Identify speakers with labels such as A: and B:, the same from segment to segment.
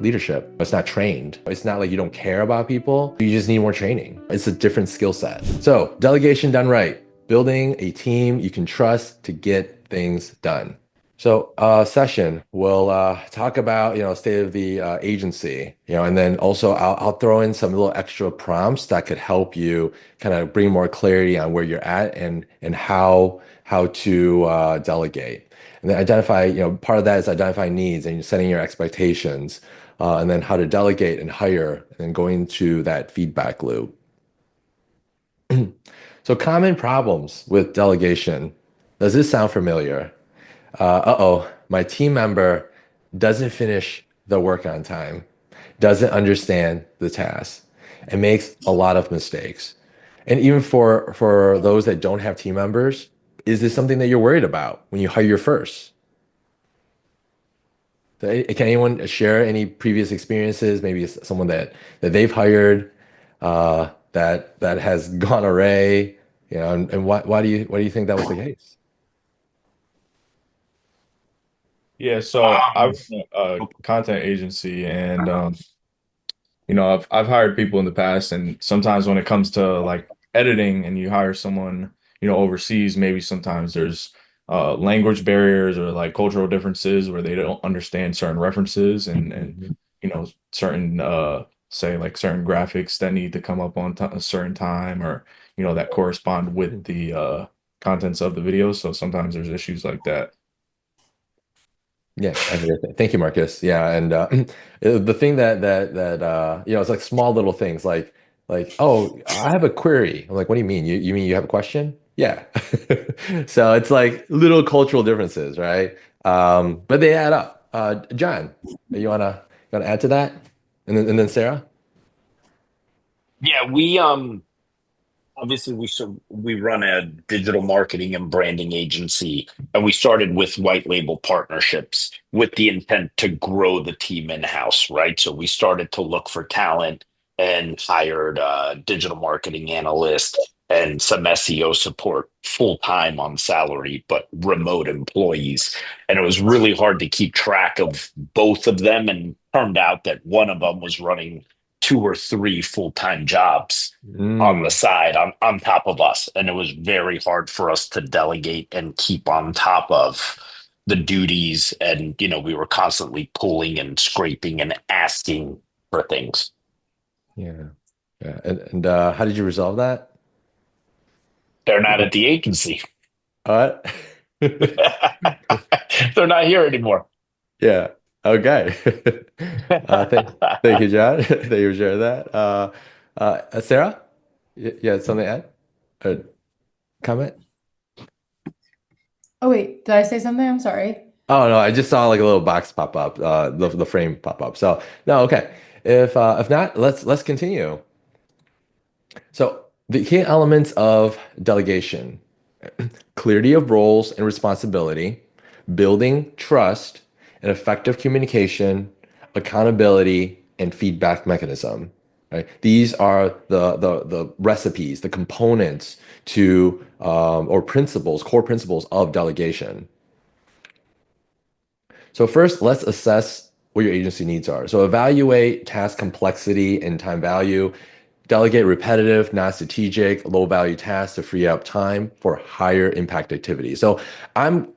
A: leadership. It's not trained. It's not like you don't care about people. You just need more training. It's a different skill set. So delegation done right, building a team you can trust to get things done. So session, we'll talk about, state of the agency, and then also I'll throw in some little extra prompts that could help you kind of bring more clarity on where you're at and how to delegate. And then identify, part of that is identifying needs and setting your expectations, and then how to delegate and hire, and then going to that feedback loop. So common problems with delegation. Does this sound familiar? Uh-oh, my team member doesn't finish the work on time, doesn't understand the task, and makes a lot of mistakes. And even for those that don't have team members, is this something that you're worried about when you hire your first? So, can anyone share any previous experiences, maybe someone that they've hired that has gone array, and why do you think that was the case?
B: Yeah, so I run a content agency, and I've hired people in the past, and sometimes when it comes to like editing, and you hire someone overseas, maybe sometimes there's language barriers or like cultural differences where they don't understand certain references and certain say like certain graphics that need to come up on a certain time, or that correspond with the contents of the video. So sometimes there's issues like that.
A: Yeah, I hear that. Thank you, Marcus. Yeah, and the thing it's like small little things like oh, I have a query. I'm like, what do you mean? You mean you have a question? Yeah. So it's like little cultural differences, right? But they add up. John, you wanna add to that? And then Sarah?
C: Yeah, we obviously we run a digital marketing and branding agency, and we started with white label partnerships with the intent to grow the team in-house, right? So we started to look for talent and hired a digital marketing analyst and some SEO support full time on salary, but remote employees. And it was really hard to keep track of both of them. And turned out that one of them was running two or three full-time jobs on the
A: Mm,
C: side on top of us. And it was very hard for us to delegate and keep on top of the duties. And, we were constantly pulling and scraping and asking for things.
A: yeah. Yeah. And how did you resolve that?
C: They're not at the agency.
A: What?
C: They're not here anymore.
A: Yeah. Okay. Thank you, John. Thank you for sharing that. Sarah, you had something to add? A comment?
D: Oh wait, did I say something? I'm sorry.
A: Oh no, I just saw like a little box pop up, the frame pop up. So no, okay. If not, let's continue. So the key elements of delegation: clarity of roles and responsibility, building trust, and effective communication, accountability, and feedback mechanism. Right? These are the recipes, the components to or principles, core principles of delegation. So first, let's assess what your agency needs are. So evaluate task complexity and time value. Delegate repetitive, non-strategic, low-value tasks to free up time for higher impact activities. So I'm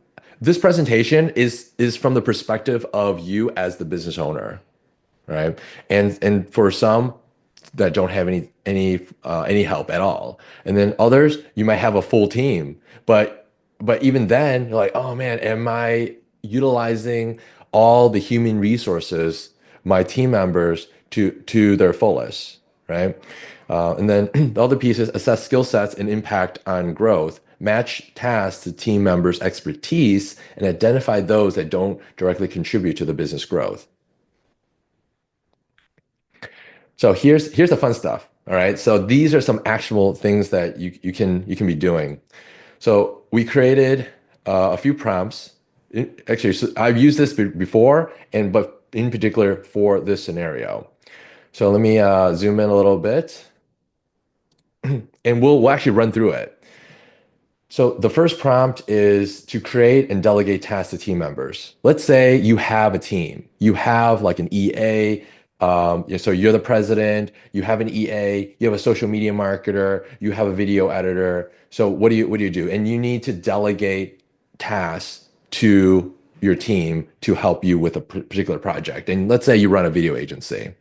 A: this presentation is from the perspective of you as the business owner, right? And for some that don't have any help at all, and then others you might have a full team, but even then you're like, oh man, am I utilizing all the human resources, my team members to their fullest, right? And then the other piece is assess skill sets and impact on growth, match tasks to team members' expertise, and identify those that don't directly contribute to the business growth. So here's the fun stuff. All right. So these are some actual things that you can be doing. So we created a few prompts. Actually, so I've used this before, but in particular for this scenario. So let me zoom in a little bit, and we'll actually run through it. So the first prompt is to create and delegate tasks to team members. Let's say you have a team. You have like an EA. So you're the president. You have an EA. You have a social media marketer. You have a video editor. So what do you do? And you need to delegate tasks to your team to help you with a particular project. And let's say you run a video agency.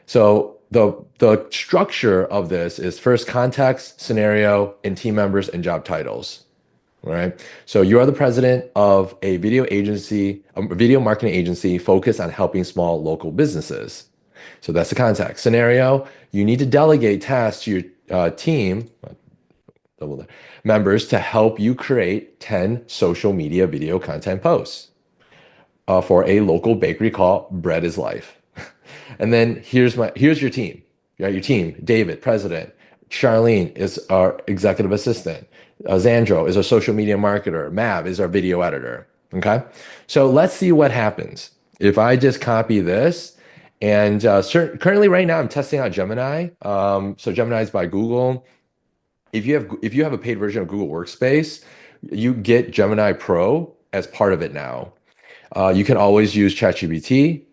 A: So the structure of this is first context, scenario, and team members and job titles. Right. So you are the president of a video agency, a video marketing agency focused on helping small local businesses. So that's the context. Scenario, you need to delegate tasks to your team, double that, members to help you create 10 social media video content posts for a local bakery called Bread is Life. And then here's your team. You got your team, David, president. Charlene is our executive assistant. Zandro is our social media marketer. Mav is our video editor. Okay. So let's see what happens. If I just copy this and currently right now I'm testing out Gemini. So Gemini is by Google. If you have a paid version of Google Workspace, you get Gemini Pro as part of it now. You can always use ChatGPT.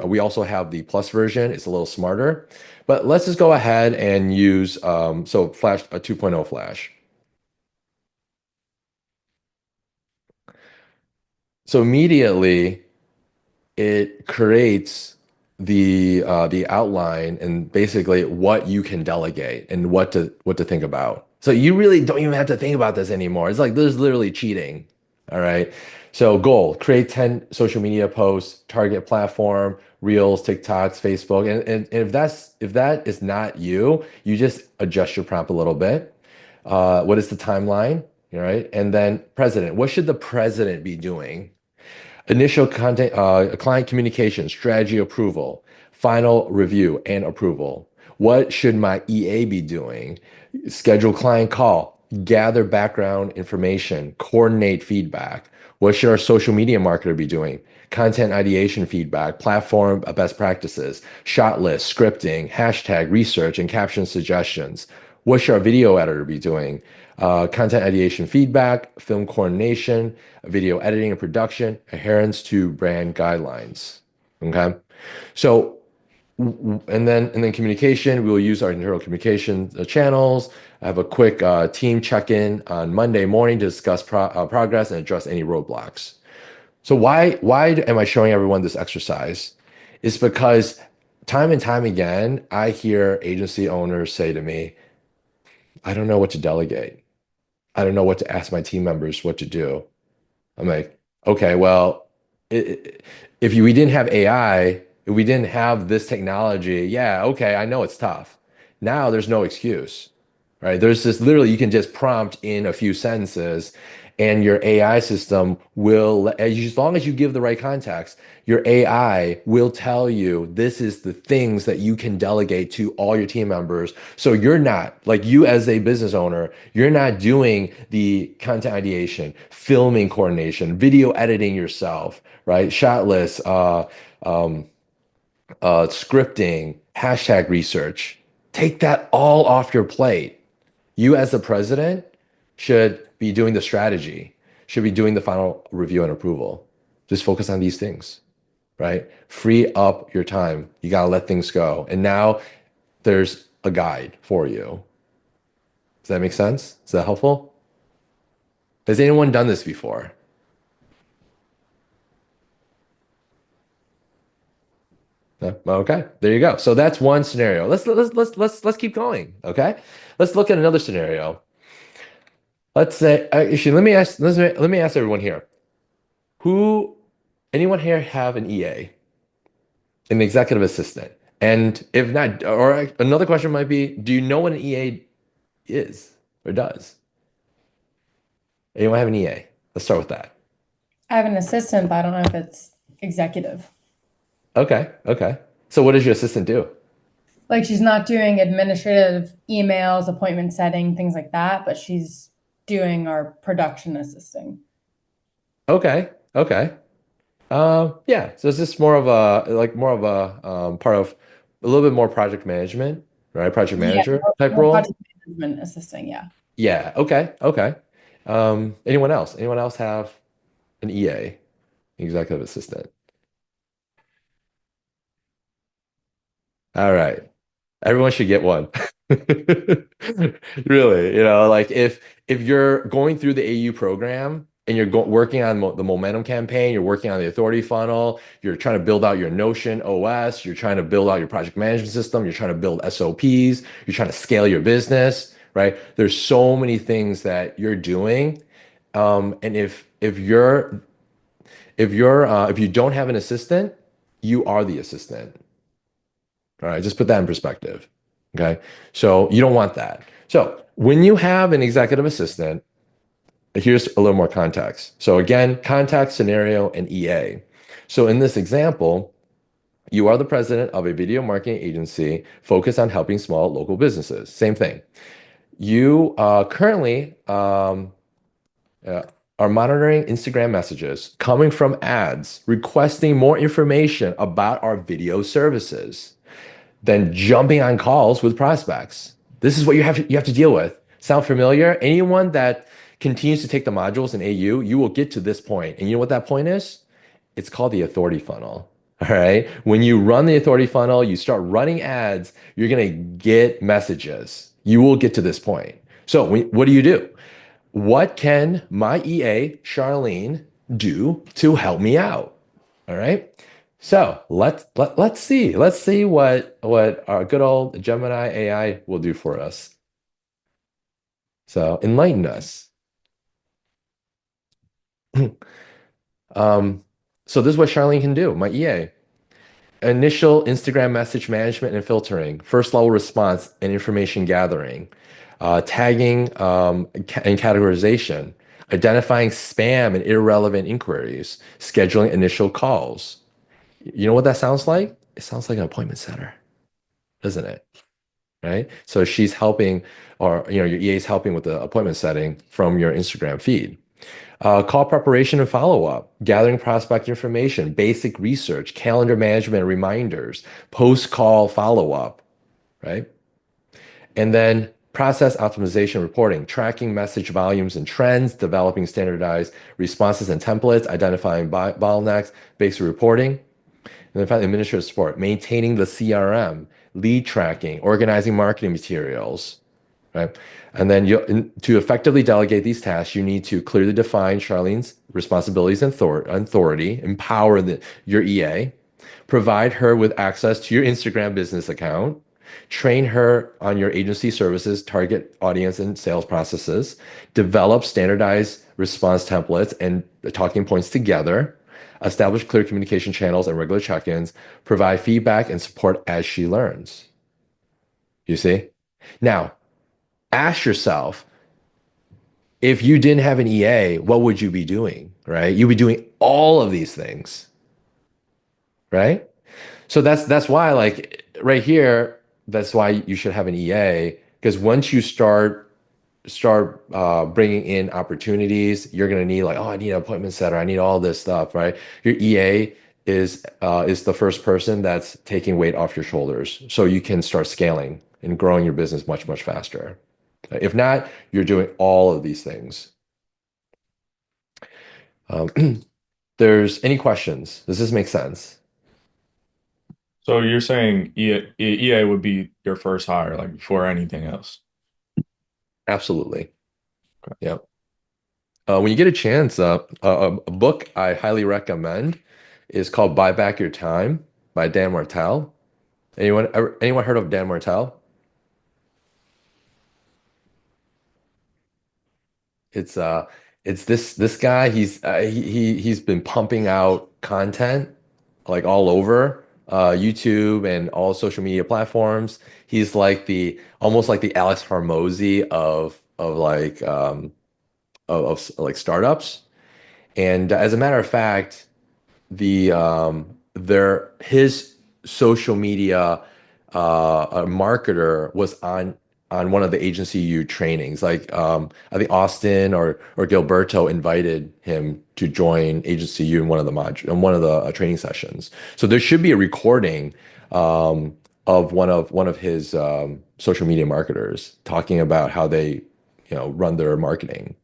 A: We also have the Plus version. It's a little smarter, but let's just go ahead and use Flash a 2.0 Flash. So immediately it creates the outline and basically what you can delegate and what to think about. So you really don't even have to think about this anymore. It's like this is literally cheating. All right. So goal, create 10 social media posts, target platform, Reels, TikToks, Facebook. And if that is not you, you just adjust your prompt a little bit. What is the timeline? All right. And then president, what should the president be doing? Initial content, client communication, strategy approval, final review and approval. What should my EA be doing? Schedule client call, gather background information, coordinate feedback. What should our social media marketer be doing? Content ideation feedback, platform best practices, shot list, scripting, hashtag research, and caption suggestions. What should our video editor be doing? Content ideation feedback, film coordination, video editing and production, adherence to brand guidelines. Okay. So, and then communication, we will use our internal communication channels. I have a quick team check-in on Monday morning to discuss progress and address any roadblocks. So why am I showing everyone this exercise? It's because time and time again, I hear agency owners say to me, I don't know what to delegate. I don't know what to ask my team members what to do. I'm like, okay, well, we didn't have AI, if we didn't have this technology, yeah, okay, I know it's tough. Now there's no excuse, right? There's this literally, you can just prompt in a few sentences and your AI system will, as long as you give the right context, your AI will tell you this is the things that you can delegate to all your team members. So you're not, like you as a business owner, you're not doing the content ideation, filming coordination, video editing yourself, right? Shot lists, scripting, hashtag research. Take that all off your plate. You as the president should be doing the strategy, should be doing the final review and approval. Just focus on these things, right? Free up your time. You got to let things go. And now there's a guide for you. Does that make sense? Is that helpful? Has anyone done this before? No? Okay, there you go. So that's one scenario. Let's keep going. Okay, let's look at another scenario. Let's say, actually, let me ask everyone here. Anyone here have an EA, an executive assistant? And if not, or another question might be, do you know what an EA is or does? Anyone have an EA? Let's start with that.
D: I have an assistant, but I don't know if it's executive.
A: Okay, okay. So what does your assistant do?
D: Like she's not doing administrative emails, appointment setting, things like that, but she's doing our production assisting.
A: Okay, okay. Yeah, so it's just more of a part of a little bit more project management, right? Project
D: Yeah,
A: manager type
D: more
A: role.
D: project management assisting, yeah.
A: Yeah. Okay. Okay. Anyone else? Anyone else have an EA, executive assistant? All right. Everyone should get one. Really, like if you're going through the AU program and you're working on the momentum campaign, you're working on the authority funnel, you're trying to build out your Notion OS, you're trying to build out your project management system, you're trying to build SOPs, you're trying to scale your business, right? There's so many things that you're doing. And if you don't have an assistant, you are the assistant. All right, just put that in perspective. Okay. So you don't want that. So when you have an executive assistant, here's a little more context. So again, context, scenario, and EA. So in this example, you are the president of a video marketing agency focused on helping small local businesses. Same thing. You currently uh, are monitoring Instagram messages coming from ads requesting more information about our video services, then jumping on calls with prospects. This is what you have to deal with. Sound familiar? Anyone that continues to take the modules in AU, you will get to this point. And you know what that point is? It's called the authority funnel. All right. When you run the authority funnel, you start running ads, you're going to get messages. You will get to this point. So what do you do? What can my EA, Charlene, do to help me out? All right. So let's see. Let's see what our good old Gemini AI will do for us. So enlighten us. Um, so this is what Charlene can do, my EA. Initial Instagram message management and filtering, first level response and information gathering, tagging and categorization, identifying spam and irrelevant inquiries, scheduling initial calls. You know what that sounds like? It sounds like an appointment setter, doesn't it? Right? So she's helping, or your EA is helping with the appointment setting from your Instagram feed. Call preparation and follow-up, gathering prospect information, basic research, calendar management reminders, post-call follow-up, right? And then process optimization reporting, tracking message volumes and trends, developing standardized responses and templates, identifying bottlenecks, basic reporting. And then finally, administrative support, maintaining the CRM, lead tracking, organizing marketing materials, right? And then to effectively delegate these tasks, you need to clearly define Charlene's responsibilities and authority, empower your EA, provide her with access to your Instagram business account, train her on your agency services, target audience, and sales processes, develop standardized response templates and talking points together, establish clear communication channels and regular check-ins, provide feedback and support as she learns. You see? Now, ask yourself, if you didn't have an EA, what would you be doing, right? You'd be doing all of these things, right? So that's why, like right here, that's why you should have an EA, because once you start bringing in opportunities, you're gonna need like, oh, I need an appointment setter, I need all this stuff, right? Your EA is the first person that's taking weight off your shoulders, so you can start scaling and growing your business much, much faster. If not, you're doing all of these things. There's any questions? Does this make sense?
B: So you're saying EA would be your first hire, like before anything else?
A: Absolutely. Yeah. When you get a chance, a book I highly recommend is called Buy Back Your Time by Dan Martell. Anyone heard of Dan Martell? It's it's this guy. He's been pumping out content like all over YouTube and all social media platforms. He's like the almost like the Alex Hormozy of like like startups. And as a matter of fact, his social media marketer was on one of the agency U trainings. Like I think Austin or Gilberto invited him to join agency U in one of the in one of the training sessions. So there should be a recording of one of his social media marketers talking about how they run their marketing.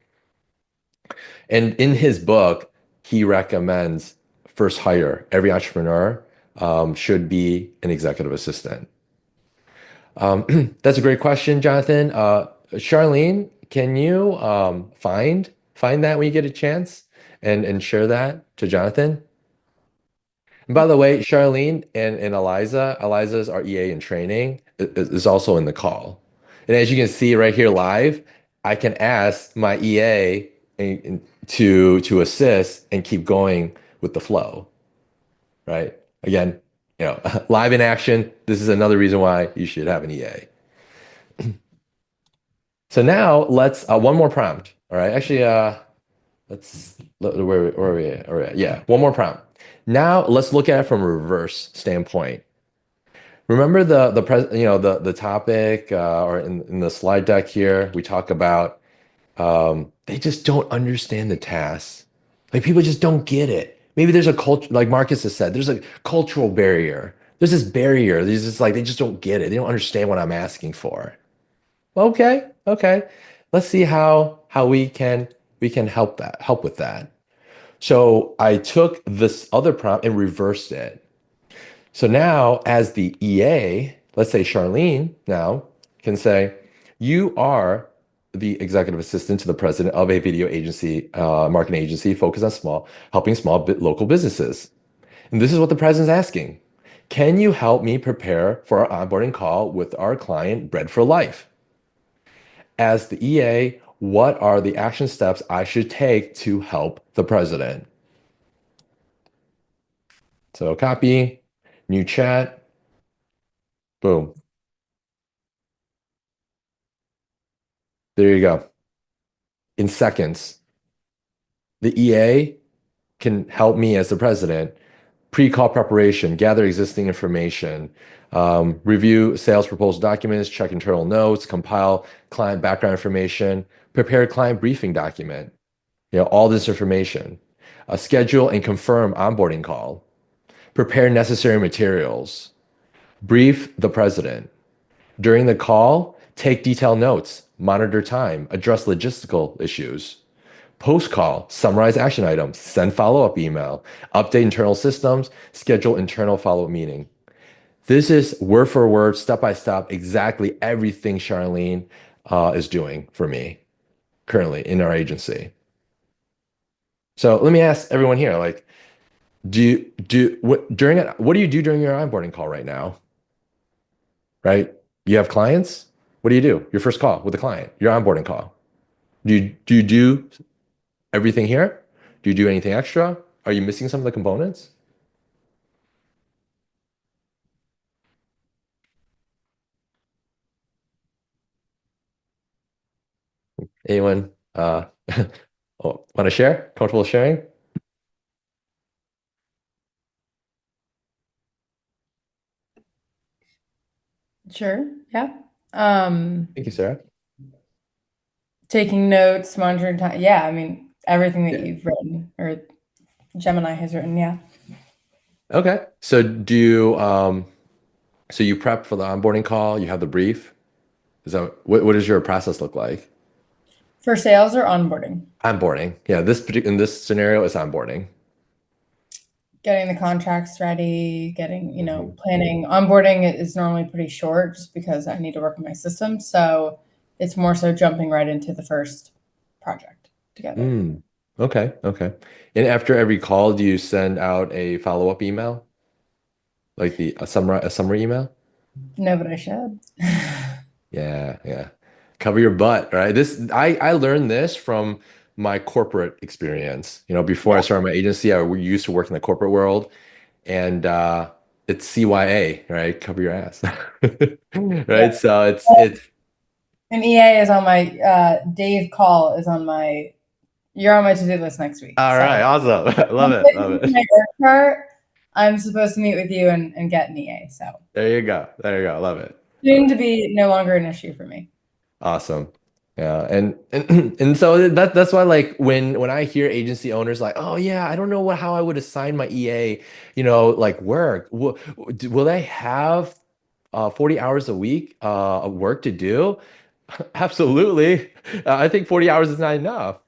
A: And in his book, he recommends first hire. Every entrepreneur should be an executive assistant. That's a great question, Jonathan. Charlene, can you find that when you get a chance and share that to Jonathan? And by the way, Charlene and Eliza's our EA in training, is also in the call. And as you can see right here live, I can ask my EA to assist and keep going with the flow, right? Again, live in action. This is another reason why you should have an EA. So now let's one more prompt. All right, actually, where are we at? All right, yeah, one more prompt. Now let's look at it from a reverse standpoint. Remember the topic or in the slide deck here, we talk about they just don't understand the tasks. Like people just don't get it. Maybe there's a culture, like Marcus has said, there's a cultural barrier. There's this barrier. There's just like they just don't get it. They don't understand what I'm asking for. Okay, okay. Let's see how we can help with that. So I took this other prompt and reversed it. So now, as the EA, let's say Charlene now can say, you are the executive assistant to the president of a video agency, marketing agency focused on helping small local businesses. And this is what the president's asking. Can you help me prepare for our onboarding call with our client, Bread for Life? As the EA, what are the action steps I should take to help the president? So copy, new chat, boom. There you go. In seconds, the EA can help me as the president pre-call preparation, gather existing information, review sales proposal documents, check internal notes, compile client background information, prepare a client briefing document, all this information, schedule and confirm onboarding call, prepare necessary materials, brief the president. During the call, take detailed notes, monitor time, address logistical issues. Post-call, summarize action items, send follow-up email, update internal systems, schedule internal follow-up meeting. This is word for word, step by step, exactly everything Charlene is doing for me currently in our agency. So let me ask everyone here, like, what do you do during your onboarding call right now? Right? You have clients? What do you do? Your first call with the client, your onboarding call. Do you do everything here? Do you do anything extra? Are you missing some of the components? Anyone want to share? Comfortable sharing?
D: Sure. Yeah.
A: Thank you, Sarah.
D: Taking notes, monitoring time. Yeah, I mean, everything that
A: Yeah.
D: you've written or Gemini has written. Yeah.
A: Okay. So you prep for the onboarding call, you have the brief. Is that what does your process look like?
D: For sales or onboarding?
A: Onboarding. Yeah, in this scenario, it's onboarding.
D: Getting the contracts ready, getting,
A: Mhm.
D: planning. Onboarding is normally pretty short just because I need to work on my system. So it's more so jumping right into the first project together.
A: Mm. Okay, okay. And after every call, do you send out a follow-up email? Like a summary email?
D: No, but I should.
A: Yeah, yeah. Cover your butt, right? I learned this from my corporate experience. Before I
D: Yeah.
A: started my agency, I used to work in the corporate world, and it's CYA, right? Cover your ass,
D: Yeah.
A: right? So it's
D: And EA is on my Dave Call is on my you're on my to-do list next week.
A: all right,
D: So
A: awesome. Love
D: I'm
A: it,
D: putting
A: love
D: in
A: it.
D: my work chart. I'm supposed to meet with you and get an EA. So
A: There you go, there you go. Love it, love
D: soon
A: it.
D: to be no longer an issue for me.
A: Awesome. Yeah, and so that's why like when I hear agency owners like, oh yeah, I don't know how I would assign my EA, like work. Will they have 40 hours a week of work to do? Absolutely. I think 40 hours is not enough.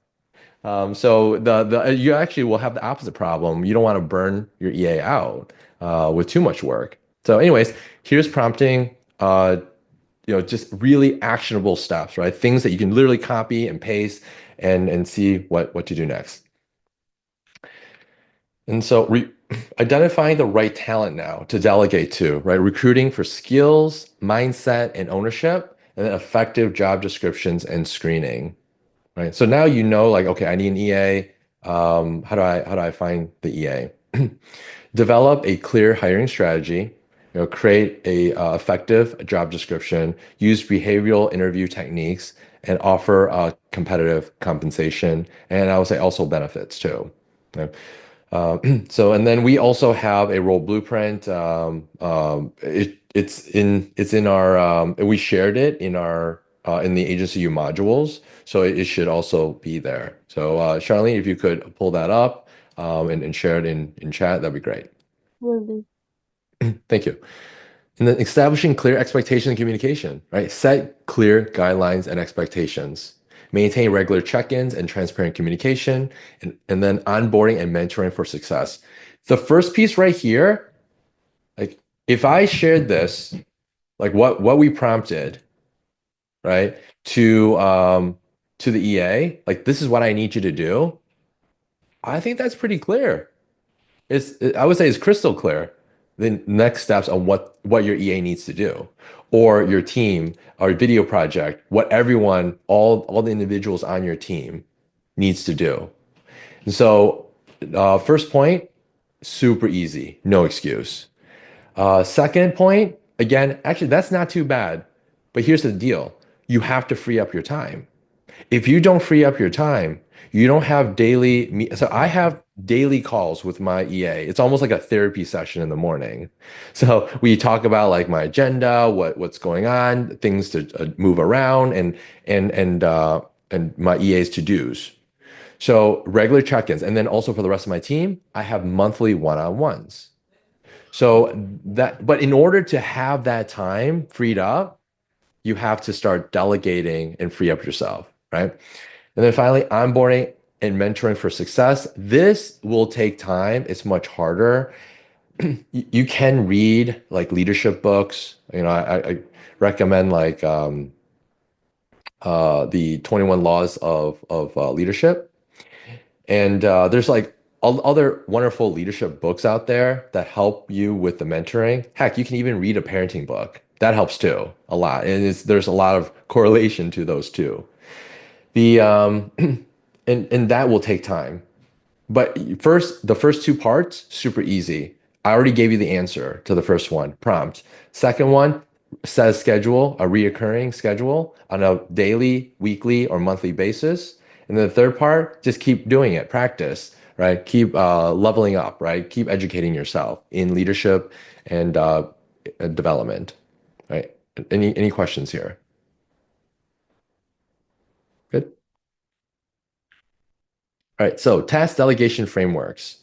A: So the you actually will have the opposite problem. You don't want to burn your EA out with too much work. So, anyways, here's prompting. Just really actionable steps, right? Things that you can literally copy and paste and see what to do next. And so identifying the right talent now to delegate to, right? Recruiting for skills, mindset, and ownership, and then effective job descriptions and screening, right? So now you know, like, okay, I need an EA. How do I find the EA? Develop a clear hiring strategy. Create a effective job description. Use behavioral interview techniques, and offer competitive compensation. And I would say also benefits too. Okay? And then we also have a role blueprint. It's in our we shared it in the agency U modules, so it should also be there. So Charlene, if you could pull that up and share it in chat, that'd be great.
E: Will do.
A: Thank you. And then establishing clear expectation and communication, right? Set clear guidelines and expectations. Maintain regular check-ins and transparent communication, and then onboarding and mentoring for success. The first piece right here, like if I shared this, like what we prompted, right, to the EA, like this is what I need you to do. I think that's pretty clear. I would say it's crystal clear the next steps on what your EA needs to do, or your team, or video project, what everyone, all the individuals on your team needs to do. And so, first point, super easy, no excuse. Second point, again, actually that's not too bad, but here's the deal: you have to free up your time. If you don't free up your time, you don't have so I have daily calls with my EA. It's almost like a therapy session in the morning. So we talk about like my agenda, what's going on, things to move around, and my EA's to-dos. So regular check-ins, and then also for the rest of my team, I have monthly one-on-ones. But in order to have that time freed up, you have to start delegating and free up yourself, right? And then finally, onboarding and mentoring for success. This will take time. It's much harder. You can read like leadership books. I recommend like the 21 Laws of Leadership. And there's like other wonderful leadership books out there that help you with the mentoring. Heck, you can even read a parenting book. That helps too, a lot. And there's a lot of correlation to those two. The and that will take time. But the first two parts, super easy. I already gave you the answer to the first one, prompt. Second one, set a schedule, a reoccurring schedule on a daily, weekly, or monthly basis. And then the third part, just keep doing it, practice, right? Keep leveling up, right? Keep educating yourself in leadership and development, right? Any questions here? Good. All right, so task delegation frameworks.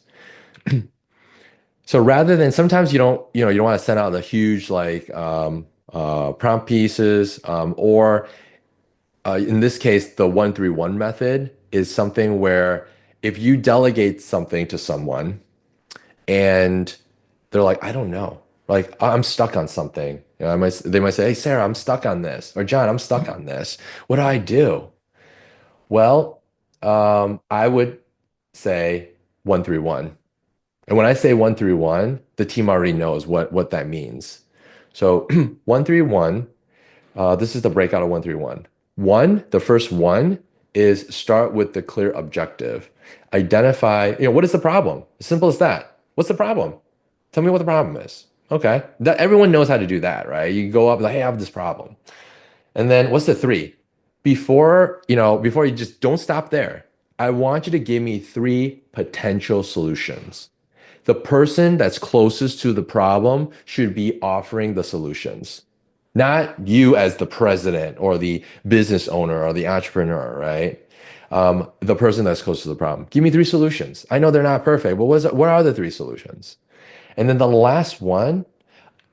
A: So rather than sometimes you don't want to send out the huge like prompt pieces, or in this case, the 1-3-1 method is something where if you delegate something to someone and they're like, I don't know, like I'm stuck on something. They might say, hey, Sarah, I'm stuck on this, or John, I'm stuck on this. What do I do? Well, I would say 1-3-1. And when I say 1-3-1, the team already knows what that means. So 1-3-1, this is the breakout of 1-3-1. The first one is start with the clear objective. Identify, what is the problem? As simple as that. What's the problem? Tell me what the problem is. Okay. That everyone knows how to do that, right? You go up like, hey, I have this problem. And then what's the 3? Before you just don't stop there. I want you to give me 3 potential solutions. The person that's closest to the problem should be offering the solutions, not you as the president or the business owner or the entrepreneur, right? The person that's close to the problem. Give me 3 solutions. I know they're not perfect, but what are the 3 solutions? And then the last one,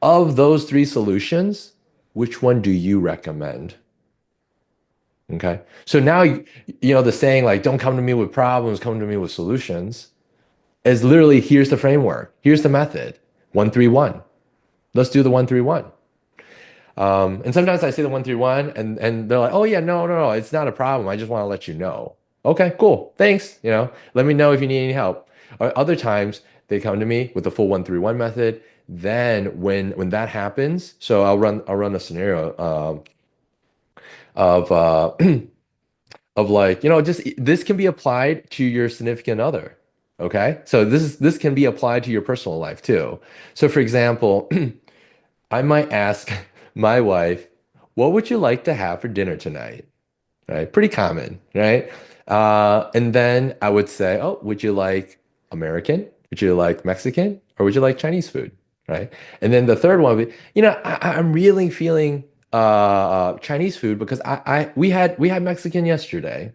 A: of those 3 solutions, which one do you recommend? Okay. So now, the saying like, don't come to me with problems, come to me with solutions is literally here's the framework, here's the method 131. Let's do the 131. And sometimes I say the 131 and they're like, oh, yeah, no, no, no, it's not a problem. I just want to let you know. Okay, cool. Thanks. Let me know if you need any help. Or other times they come to me with the full 131 method. Then when that happens, so I'll run a scenario of of like, just this can be applied to your significant other. Okay. So this can be applied to your personal life too. So for example, I might ask my wife, what would you like to have for dinner tonight? Right? Pretty common, right? And then I would say, oh, would you like American? Would you like Mexican? Or would you like Chinese food? Right? And then the third one would be, I'm really feeling Chinese food because we had Mexican yesterday.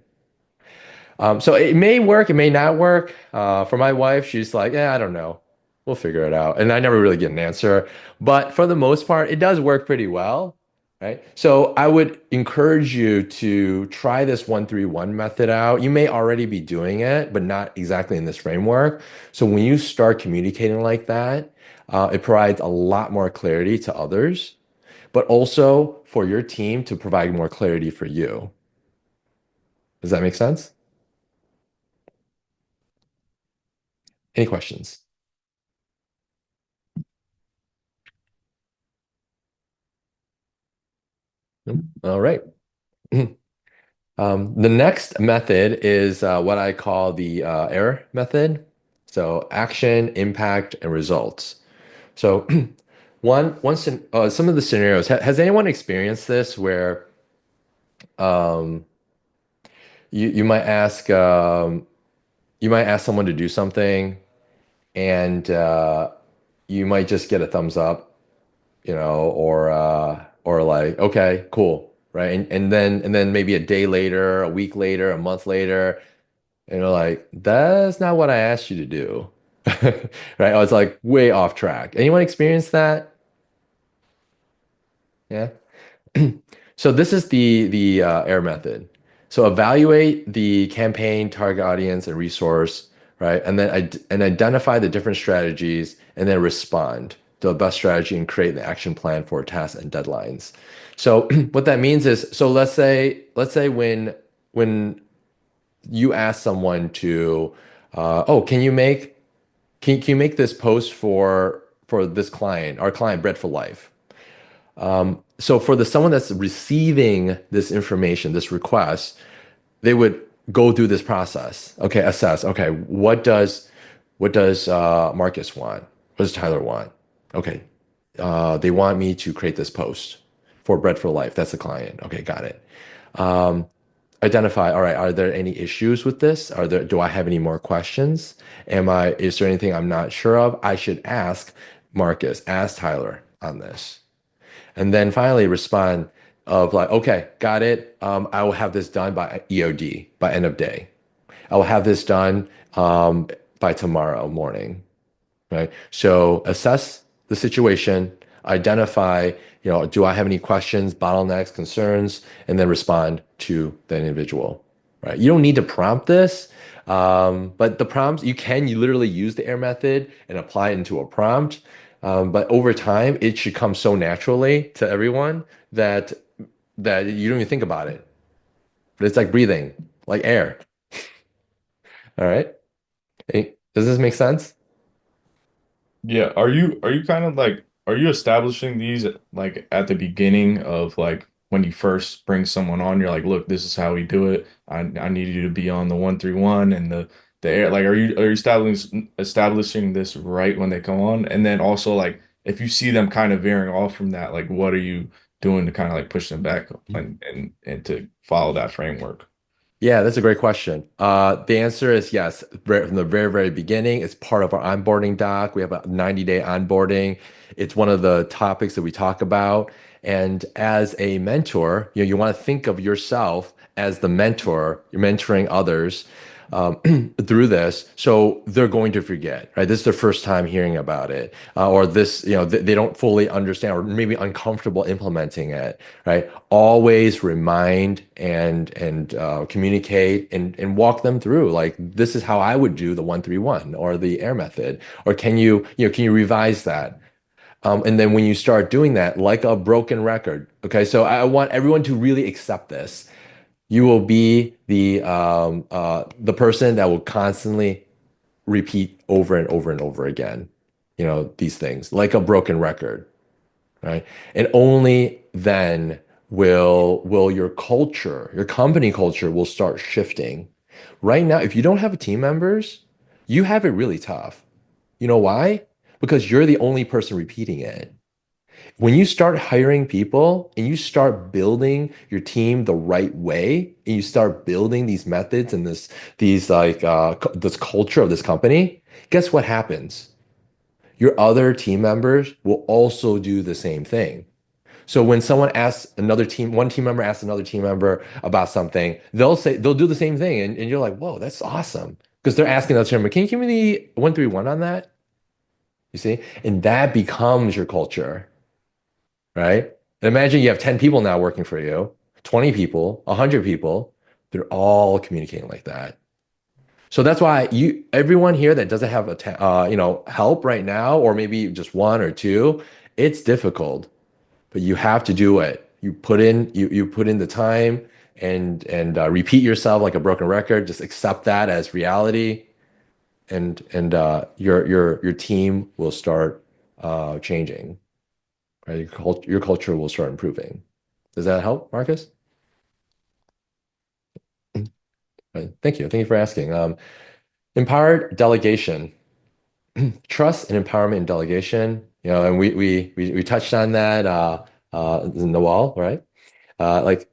A: So it may work, it may not work. For my wife, she's like, yeah, I don't know. We'll figure it out. And I never really get an answer. But for the most part, it does work pretty well, right? So I would encourage you to try this 131 method out. You may already be doing it, but not exactly in this framework. So when you start communicating like that, it provides a lot more clarity to others, but also for your team to provide more clarity for you. Does that make sense? Any questions? Nope. All right. The next method is what I call the AIR method. So action, impact, and results. So some of the scenarios, has anyone experienced this where um, you might ask someone to do something and you might just get a thumbs up, or like, okay, cool, right? And then maybe a day later, a week later, a month later, and you're like, that's not what I asked you to do. Right? I was like way off track. Anyone experience that? Yeah. So this is the AIR method. So evaluate the campaign, target audience, and resource, right? And then identify the different strategies, and then respond to the best strategy and create the action plan for tasks and deadlines. So what that means is, so let's say when you ask someone to, oh, can you make this post for this client, our client, Bread for Life? So for the someone that's receiving this information, this request, they would go through this process. Okay, assess. Okay, what does Marcus want? What does Tyler want? Okay, they want me to create this post for Bread for Life. That's the client. Okay, got it. Identify, all right, are there any issues with this? Do I have any more questions? Is there anything I'm not sure of? I should ask Marcus, ask Tyler on this. And then finally respond of like, okay, got it. I will have this done by EOD, by end of day. I will have this done by tomorrow morning, right? So assess the situation, identify, do I have any questions, bottlenecks, concerns, and then respond to the individual, right? You don't need to prompt this, but the prompts, you literally use the AIR method and apply it into a prompt. But over time, it should come so naturally to everyone that you don't even think about it. It's like breathing, like air. All right. Hey, does this make sense?
B: Yeah, are you kind of like are you establishing these like at the beginning of like when you first bring someone on, you're like, look, this is how we do it. I need you to be on the 131 and the air. Like are you establishing this right when they come on? And then also like if you see them kind of veering off from that, like what are you doing to kind of like push them back and to follow that framework?
A: Yeah, that's a great question. The answer is yes. From the very, very beginning, it's part of our onboarding doc. We have a 90-day onboarding. It's one of the topics that we talk about. And as a mentor, you want to think of yourself as the mentor. You're mentoring others. through this, so they're going to forget, right? This is their first time hearing about it, or this, they don't fully understand, or maybe uncomfortable implementing it, right? Always remind and communicate and walk them through. Like, this is how I would do the 131 or the AIR method, or can you revise that? And then when you start doing that, like a broken record, okay? So I want everyone to really accept this. You will be the person that will constantly repeat over and over and over again, these things like a broken record, right? And only then will your culture, your company culture will start shifting. Right now, if you don't have team members, you have it really tough. You know why? Because you're the only person repeating it. When you start hiring people and you start building your team the right way, and you start building these methods and this culture of this company, guess what happens? Your other team members will also do the same thing. So when one team member asks another team member about something, they'll do the same thing, and you're like, whoa, that's awesome. Because they're asking another team member, can you give me the 131 on that? You see? And that becomes your culture, right? And imagine you have 10 people now working for you, 20 people, 100 people, they're all communicating like that. So that's why everyone here that doesn't have help right now, or maybe just one or two, it's difficult, but you have to do it. You put in the time and repeat yourself like a broken record. Just accept that as reality, and your team will start changing. Right? Your culture will start improving. Does that help, Marcus? Right. Thank you. Thank you for asking. Empowered delegation, trust and empowerment and delegation. And we touched on that in the wall, right? Like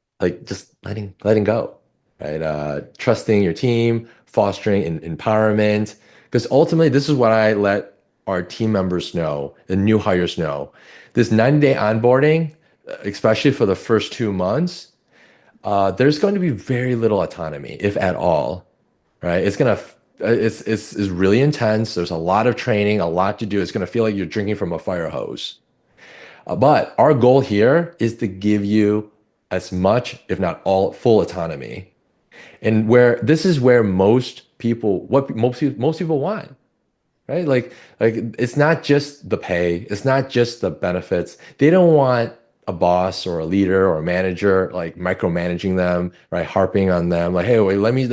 A: just letting go, right? Trusting your team, fostering empowerment. Because ultimately, this is what I let our team members know, the new hires know. This 90-day onboarding, especially for the first 2 months, there's going to be very little autonomy, if at all, right? It's really intense. There's a lot of training, a lot to do. It's going to feel like you're drinking from a fire hose. But our goal here is to give you as much, if not all, full autonomy. And this is where what most people want, right? Like it's not just the pay, it's not just the benefits. They don't want a boss or a leader or a manager like micromanaging them, right? Harping on them, like, hey, wait, let me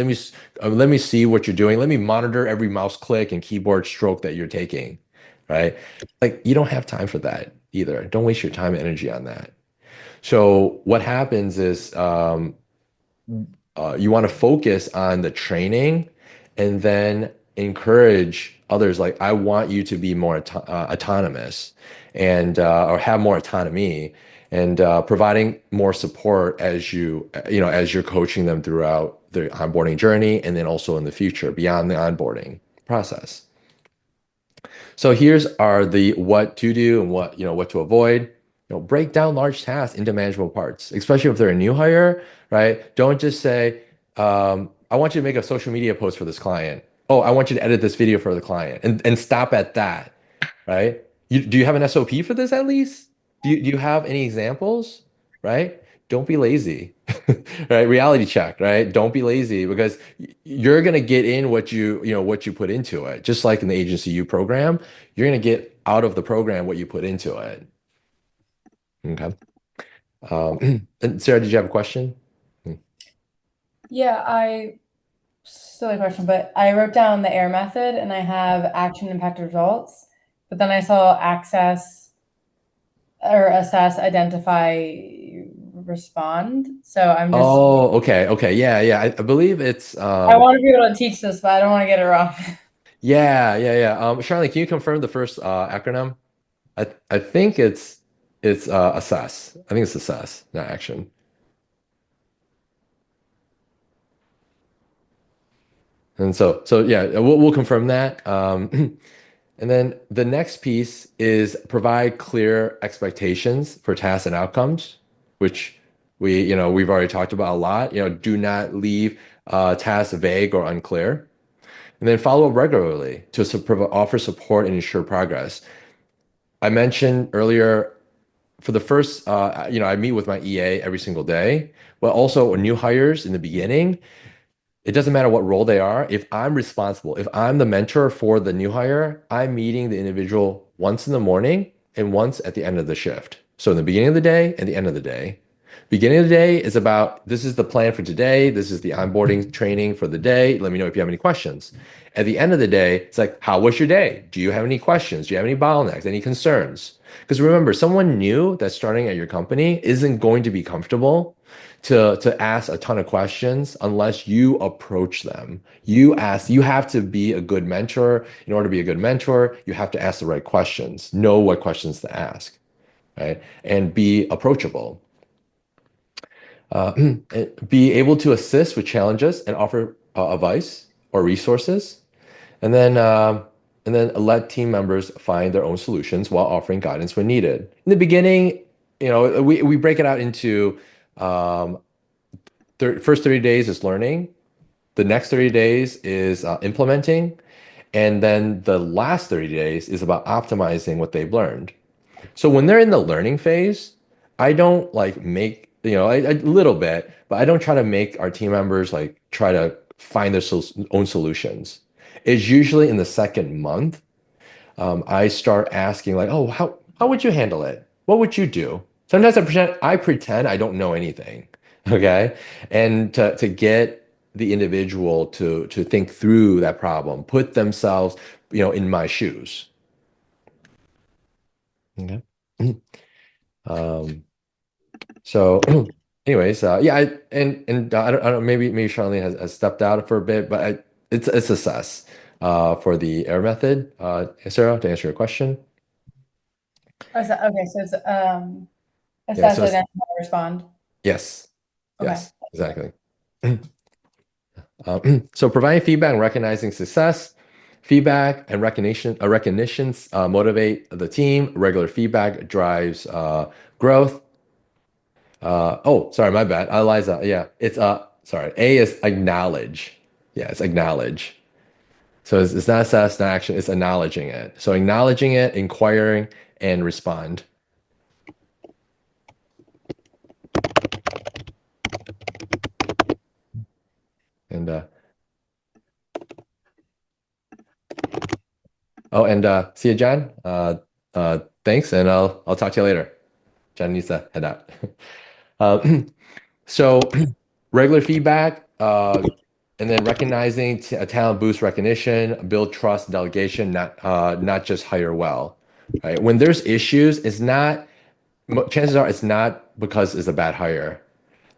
A: see what you're doing. Let me monitor every mouse click and keyboard stroke that you're taking, right? Like, you don't have time for that either. Don't waste your time and energy on that. So what happens is you want to focus on the training and then encourage others. Like, I want you to be more autonomous or have more autonomy, and providing more support as you're coaching them throughout the onboarding journey, and then also in the future beyond the onboarding process. So here's are the what to do and what to avoid. Break down large tasks into manageable parts, especially if they're a new hire, right? Don't just say, I want you to make a social media post for this client. Oh, I want you to edit this video for the client, and stop at that, right? Do you have an SOP for this at least? Do you have any examples, right? Don't be lazy, right? Reality check, right? Don't be lazy, because you're gonna get in what you put into it. Just like in the agency U program, you're gonna get out of the program what you put into it. Okay. And Sarah, did you have a question?
D: Yeah, silly question, but I wrote down the AIR method and I have action, impact, results, but then I saw access or assess, identify, respond. So I'm just.
A: Oh, okay. Yeah. I believe it's
D: I want to be able to teach this, but I don't want to get it wrong.
A: yeah. Charlie, can you confirm the first acronym? I think it's assess. I think it's assess, not action. And so yeah, we'll confirm that. And then the next piece is provide clear expectations for tasks and outcomes, which we've already talked about a lot. Do not leave tasks vague or unclear. And then follow up regularly to offer support and ensure progress. I mentioned earlier for the first, I meet with my EA every single day, but also new hires in the beginning. It doesn't matter what role they are. If I'm responsible, if I'm the mentor for the new hire, I'm meeting the individual once in the morning and once at the end of the shift. So in the beginning of the day and the end of the day. Beginning of the day is about this is the plan for today. This is the onboarding training for the day. Let me know if you have any questions. At the end of the day, it's like, how was your day? Do you have any questions? Do you have any bottlenecks, any concerns? Because remember, someone new that's starting at your company isn't going to be comfortable to ask a ton of questions unless you approach them. You have to be a good mentor. In order to be a good mentor, you have to ask the right questions, know what questions to ask, right? And be approachable. Be able to assist with challenges and offer advice or resources, and then let team members find their own solutions while offering guidance when needed. In the beginning, we break it out into um, first 30 days is learning, the next 30 days is implementing, and then the last 30 days is about optimizing what they've learned. So when they're in the learning phase, I don't like make, a little bit, but I don't try to make our team members like try to find their own solutions. It's usually in the second month, I start asking like, oh, how would you handle it? What would you do? Sometimes I pretend I don't know anything, okay? And to get the individual to think through that problem, put themselves, in my shoes. Okay. Um, so, anyways, yeah, I don't maybe Charlene has stepped out for a bit, but it's assess for the air method. Sarah, to answer your question.
D: Okay, so it's
A: Yeah,
D: assess,
A: so
D: identify, respond.
A: yes,
D: Okay.
A: yes, exactly. So providing feedback and recognizing success, feedback and recognitions motivate the team. Regular feedback drives growth. Oh, sorry, my bad. Eliza, yeah, it's sorry. A is acknowledge. Yeah, it's acknowledge. So it's not assess, not action. It's acknowledging it. So acknowledging it, inquiring, and respond. And oh, and see you, John. Thanks, and I'll talk to you later. John needs to head out. So regular feedback, and then recognizing a talent boost recognition, build trust, delegation, not just hire well. Right? When there's issues, chances are it's not because it's a bad hire.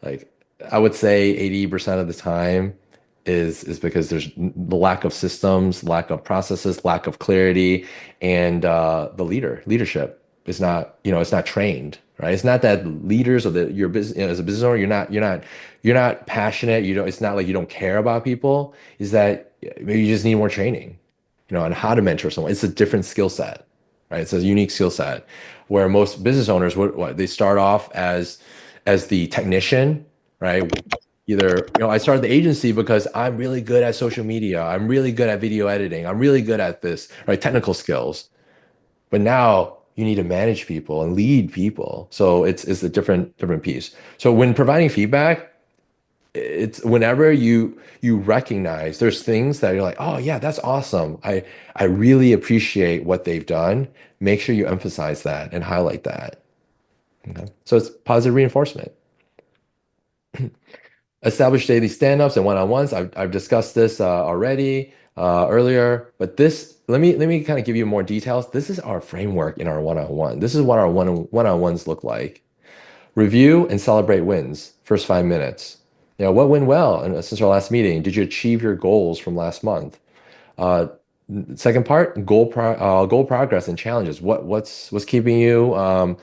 A: Like I would say 80% of the time is because there's the lack of systems, lack of processes, lack of clarity, and the leadership is not, it's not trained, right? It's not that leaders or your business, as a business owner, you're not passionate. It's not like you don't care about people. Is that maybe you just need more training, on how to mentor someone. It's a different skill set, right? It's a unique skill set where most business owners they start off as the technician, right? Either, I started the agency because I'm really good at social media. I'm really good at video editing. I'm really good at this, right? Technical skills. But now you need to manage people and lead people. So it's a different piece. So when providing feedback, it's whenever you recognize there's things that you're like, oh yeah, that's awesome. I really appreciate what they've done. Make sure you emphasize that and highlight that. Okay. So it's positive reinforcement. Establish daily stand-ups and one-on-ones. I've discussed this already earlier, but let me kind of give you more details. This is our framework in our one-on-one. This is what our one-on-ones look like. Review and celebrate wins. First 5 minutes. What went well since our last meeting? Did you achieve your goals from last month? Uh, Second part, goal progress and challenges. What's keeping you um,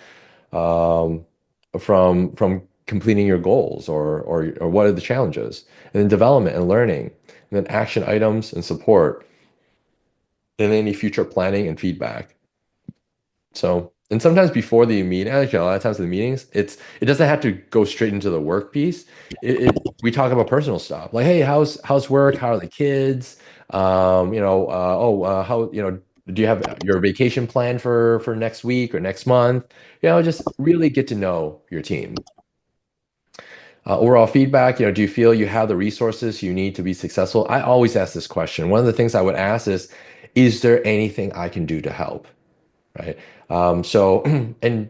A: from completing your goals, or what are the challenges? And then development and learning, and then action items and support, and any future planning and feedback. So And sometimes before the meeting, actually a lot of times in the meetings, it doesn't have to go straight into the work piece. We talk about personal stuff like, hey, how's work? How are the kids? How, do you have your vacation plan for next week or next month? Just really get to know your team. Overall feedback, do you feel you have the resources you need to be successful? I always ask this question. One of the things I would ask is there anything I can do to help? Right. So, and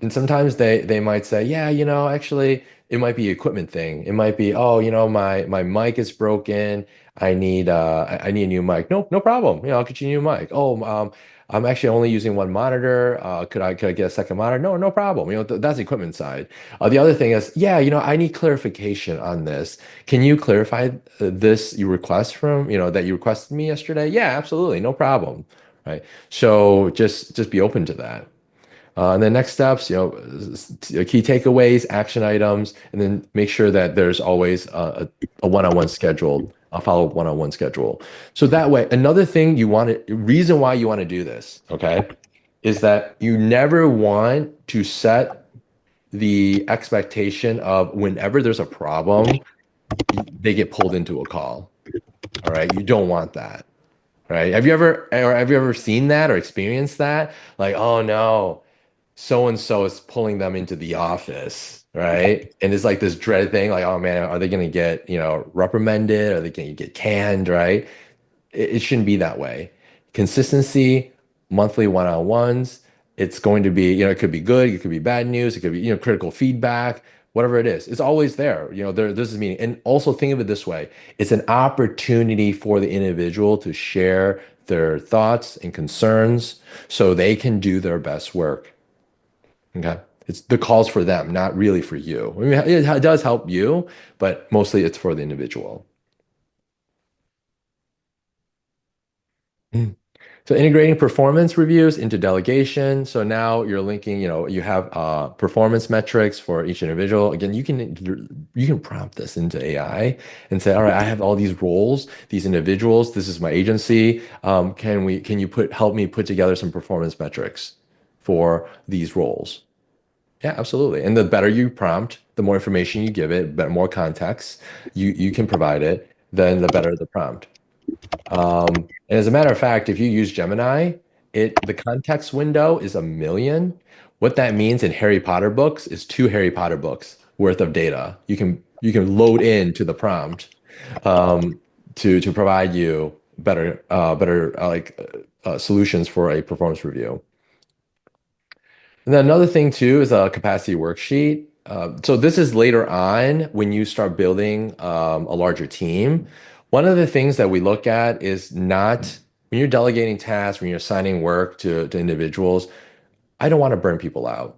A: sometimes they might say, yeah, actually, it might be equipment thing. It might be, oh, my mic is broken. I need a new mic. No problem. I'll get you a new mic. Oh, I'm actually only using one monitor. Could I get a second monitor? No problem. That's the equipment side. The other thing is, yeah, I need clarification on this. Can you clarify this you request from, that you requested me yesterday? Yeah, absolutely, no problem. Right. So just be open to that. And then next steps, key takeaways, action items, and then make sure that there's always a one-on-one scheduled, a follow-up one-on-one schedule. So that way, another thing reason why you want to do this, okay, is that you never want to set the expectation of whenever there's a problem, they get pulled into a call. All right, you don't want that, right? Have you ever seen that or experienced that? Like, oh no, so and so is pulling them into the office, right? And it's like this dread thing, like, oh man, are they going to get, reprimanded? Are they going to get canned, right? It shouldn't be that way. Consistency, monthly one-on-ones. It's going to be, it could be good, it could be bad news, it could be, critical feedback, whatever it is. It's always there. This is meeting. And also think of it this way. It's an opportunity for the individual to share their thoughts and concerns so they can do their best work. Okay. It's the calls for them, not really for you. I mean, it does help you, but mostly it's for the individual. Mm. So integrating performance reviews into delegation. So now you're linking, you have performance metrics for each individual. Again, you can prompt this into AI and say, all right, I have all these roles, these individuals. This is my agency. Can you help me put together some performance metrics for these roles? Yeah, absolutely. And the better you prompt, the more information you give it, but more context you can provide it, then the better the prompt. And as a matter of fact, if you use Gemini, the context window is 1 million. What that means in Harry Potter books is 2 Harry Potter books worth of data. You can load into the prompt to provide you better solutions for a performance review. And then another thing too is a capacity worksheet. So this is later on when you start building a larger team. One of the things that we look at is not when you're delegating tasks, when you're assigning work to individuals, I don't want to burn people out.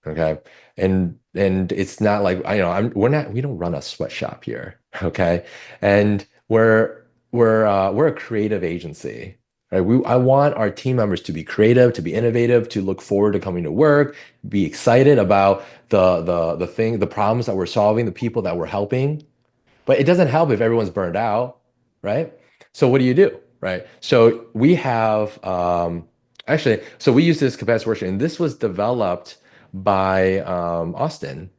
A: Okay. And it's not like we don't run a sweatshop here. Okay. And we're a creative agency. Right? I want our team members to be creative, to be innovative, to look forward to coming to work, be excited about the problems that we're solving, the people that we're helping. But it doesn't help if everyone's burned out, right? So what do you do, right? So we have so we use this capacity worksheet, and this was developed by Austin.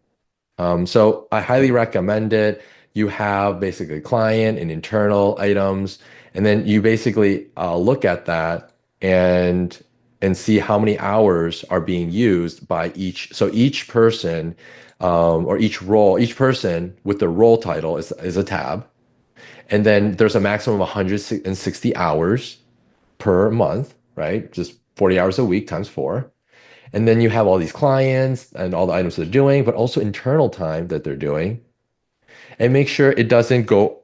A: So I highly recommend it. You have basically client and internal items, and then you basically look at that and see how many hours are being used by each. So each person or each role, each person with the role title is a tab. And then there's a maximum of 160 hours per month, right? Just 40 hours a week times 4. And then you have all these clients and all the items they're doing, but also internal time that they're doing. And make sure it doesn't go.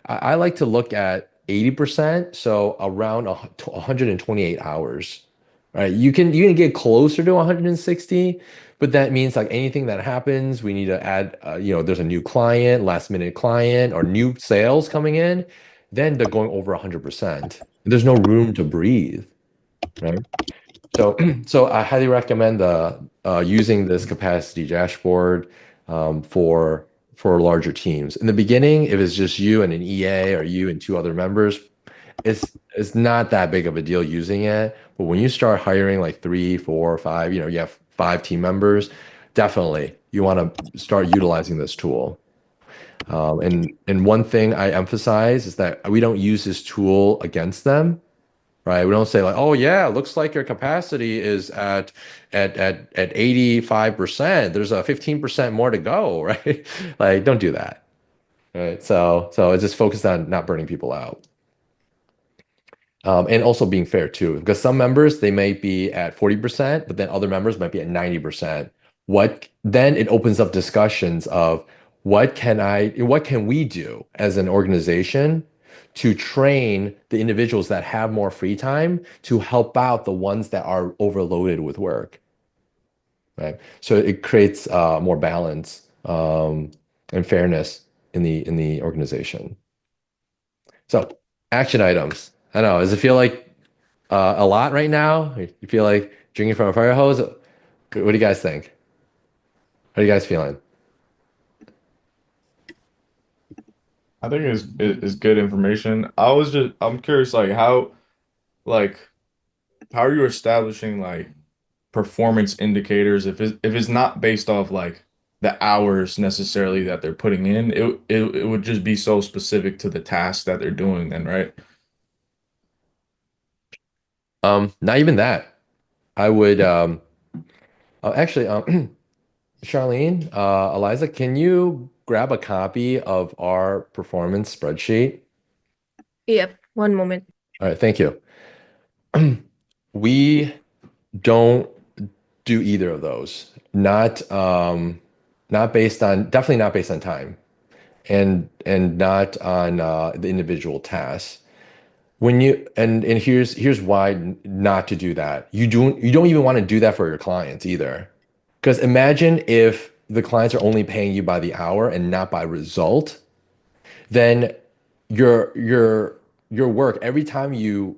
A: I like to look at 80%, so around 128 hours. Right? You can get closer to 160, but that means like anything that happens, we need to add. There's a new client, last minute client, or new sales coming in, then they're going over 100%. There's no room to breathe. Right? So I highly recommend using this capacity dashboard for larger teams. In the beginning, if it's just you and an EA or you and 2 other members, it's not that big of a deal using it. But when you start hiring like three, four, five, you have five team members, definitely you want to start utilizing this tool. And one thing I emphasize is that we don't use this tool against them, right? We don't say like, oh yeah, looks like your capacity is at 85%. There's a 15% more to go, right? Like, don't do that. Right. So it's just focused on not burning people out. And also being fair too, because some members they may be at 40%, but then other members might be at 90%. What then it opens up discussions of what can we do as an organization to train the individuals that have more free time to help out the ones that are overloaded with work, right? So it creates more balance and fairness in the organization. So action items. I don't know. Does it feel like a lot right now? You feel like drinking from a fire hose? What do you guys think? How are you guys feeling?
B: I think it's good information. I'm curious like how are you establishing like performance indicators if it's not based off like the hours necessarily that they're putting in, it would just be so specific to the task that they're doing then, right?
A: Not even that. I would actually Charlene, Eliza, can you grab a copy of our performance spreadsheet?
E: Yep, one moment.
A: All right, thank you. We don't do either of those. Not based on definitely not based on time and not on the individual tasks. When you and here's why not to do that. You don't even want to do that for your clients either. Because imagine if the clients are only paying you by the hour and not by result, then your work every time you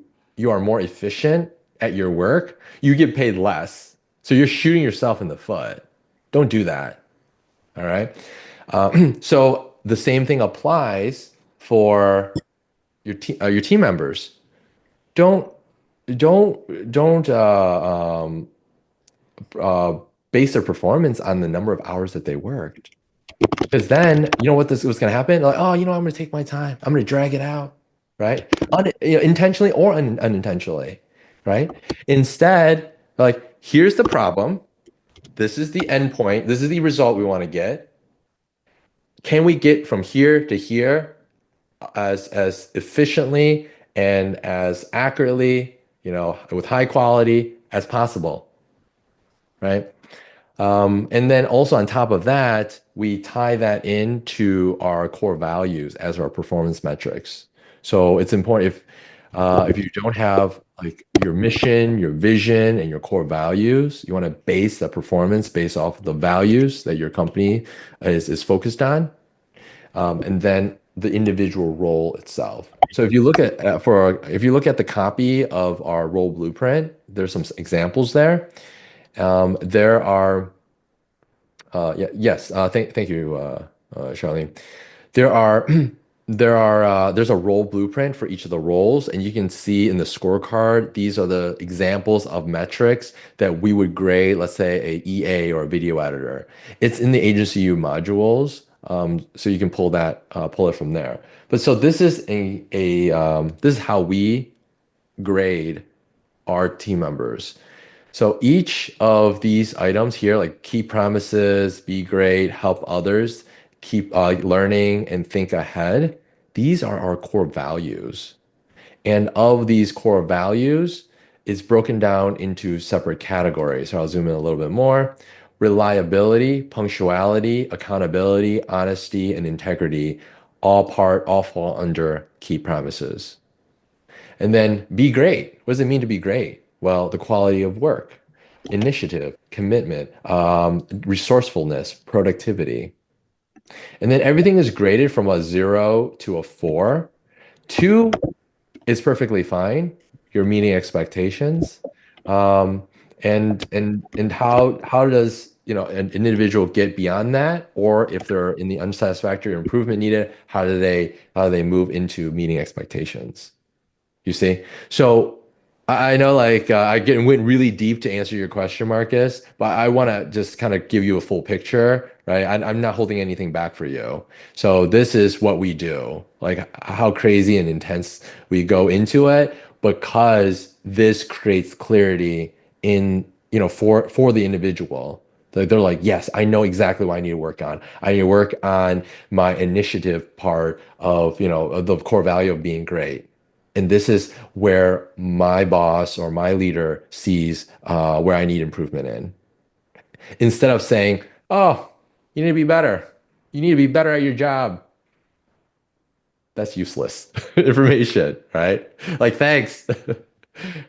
A: are more efficient at your work, you get paid less. So you're shooting yourself in the foot. Don't do that. All right. So the same thing applies for your team members. Don't don't uh, base their performance on the number of hours that they worked. Because then, you know what this was going to happen? Like, oh, I'm going to take my time. I'm going to drag it out, right? Intentionally or unintentionally, right? Instead, like, here's the problem. This is the endpoint. This is the result we want to get. Can we get from here to here as efficiently and as accurately, with high quality as possible, right? And then also on top of that, we tie that into our core values as our performance metrics. So it's important if you don't have like your mission, your vision, and your core values, you want to base the performance based off the values that your company is focused on, and then the individual role itself. So if you look at if you look at the copy of our role blueprint, there's some examples there. There are yes, thank you, Charlene. There are there's a role blueprint for each of the roles, and you can see in the scorecard, these are the examples of metrics that we would grade, let's say, a EA or a video editor. It's in the Agency U modules, so you can pull it from there. But so this is this is how we grade our team members. So each of these items here, like key promises, be great, help others, keep learning and think ahead, these are our core values. And of these core values, it's broken down into separate categories. So I'll zoom in a little bit more. Reliability, punctuality, accountability, honesty, and integrity all fall under key promises. And then be great. What does it mean to be great? Well, the quality of work, initiative, commitment, resourcefulness, productivity. And then everything is graded from a 0 to a 4. 2 is perfectly fine. You're meeting expectations. And how does an individual get beyond that? Or if they're in the unsatisfactory or improvement needed, how do they move into meeting expectations? You see? So I know like went really deep to answer your question, Marcus, but I want to just kind of give you a full picture, right? I'm not holding anything back for you. So this is what we do, like how crazy and intense we go into it, because this creates clarity in, for the individual. Like they're like, yes, I know exactly what I need to work on. I need to work on my initiative part of, of the core value of being great. And this is where my boss or my leader sees where I need improvement in. Instead of saying, oh, you need to be better. You need to be better at your job. That's useless information, right? Like, thanks.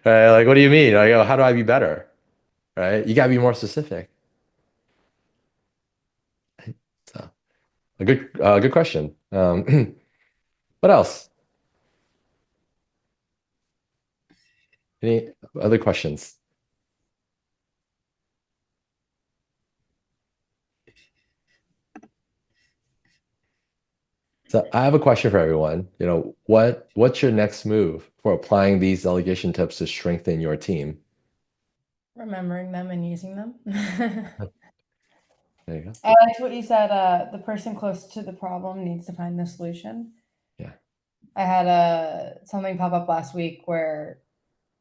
A: Right? Like, what do you mean? Like, oh, how do I be better? Right? You gotta be more specific. So, a good question. What else? Any other questions? So I have a question for everyone. What's your next move for applying these delegation tips to strengthen your team?
D: Remembering them and using them.
A: There you go.
D: I liked what you said. The person close to the problem needs to find the solution.
A: Yeah.
D: I had something pop up last week where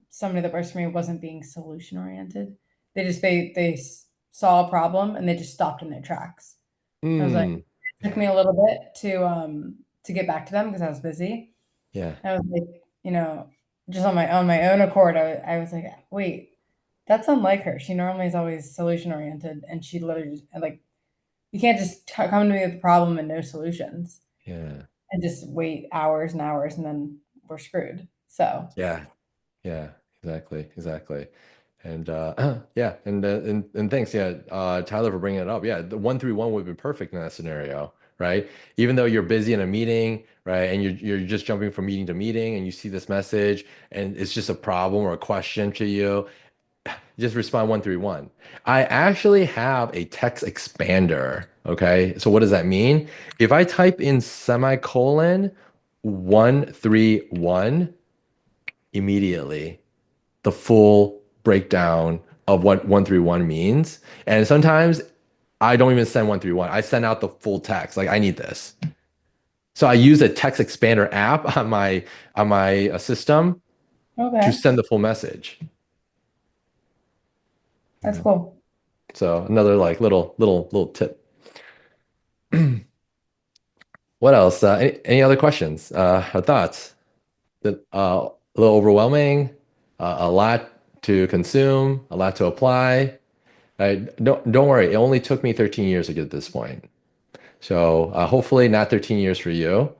D: somebody that works for me wasn't being solution oriented. They saw a problem and they just stopped in their tracks. I was like,
A: Mm,
D: it took me a little bit to get back to them because I was busy.
A: yeah.
D: I was like, just on my own accord, I was like, wait, that's unlike her. She normally is always solution oriented, and she literally just, like, you can't just come to me with a problem and no solutions
A: Yeah.
D: and just wait hours and hours and then we're screwed. So
A: Yeah. Yeah. Exactly. Exactly. And yeah, and thanks, yeah, Tyler, for bringing it up. Yeah, the 131 would be perfect in that scenario, right? Even though you're busy in a meeting, right, and you're just jumping from meeting to meeting, and you see this message, and it's just a problem or a question to you, just respond 131. I actually have a text expander. Okay, so what does that mean? If I type in semicolon 131 immediately, the full breakdown of what 131 means. And sometimes I don't even send 131. I send out the full text. Like I need this. So I use a text expander app on my system to
D: okay,
A: send the full message.
D: that's
A: Okay.
D: cool.
A: So another like little tip. What else? Any other questions or thoughts? A little overwhelming, a lot to consume, a lot to apply. Don't worry. It only took me 13 years to get to this point. So hopefully not 13 years for you.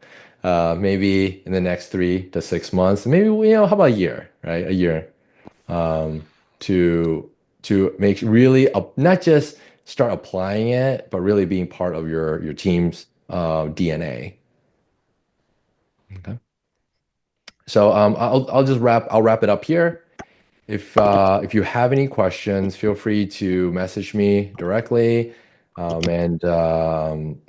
A: Maybe in the next 3 to 6 months. Maybe how about a year, right? A year um, to make really not just start applying it, but really being part of your team's DNA. Okay. So I'll wrap it up here. If you have any questions, feel free to message me directly. I'm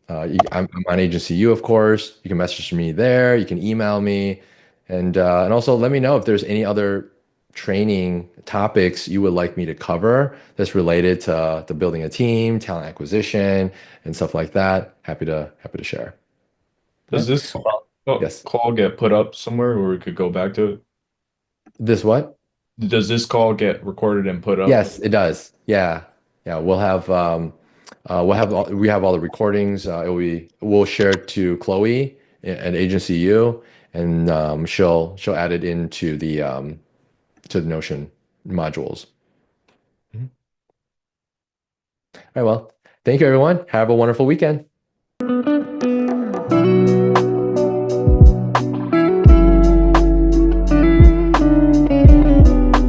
A: on Agency U, of course. You can message me there. You can email me, and also let me know if there's any other training topics you would like me to cover that's related to building a team, talent acquisition, and stuff like that. Happy to share.
B: Does
A: Okay.
B: this
A: Yes.
B: call get put up somewhere where we could go back to it?
A: This what?
B: Does this call get recorded and put up?
A: Yes, it does. Yeah. Yeah. We have all the recordings. We'll share it to Chloe at Agency U, and she'll add it into the Notion modules. Mhm. All right. Well, thank you everyone. Have a wonderful weekend.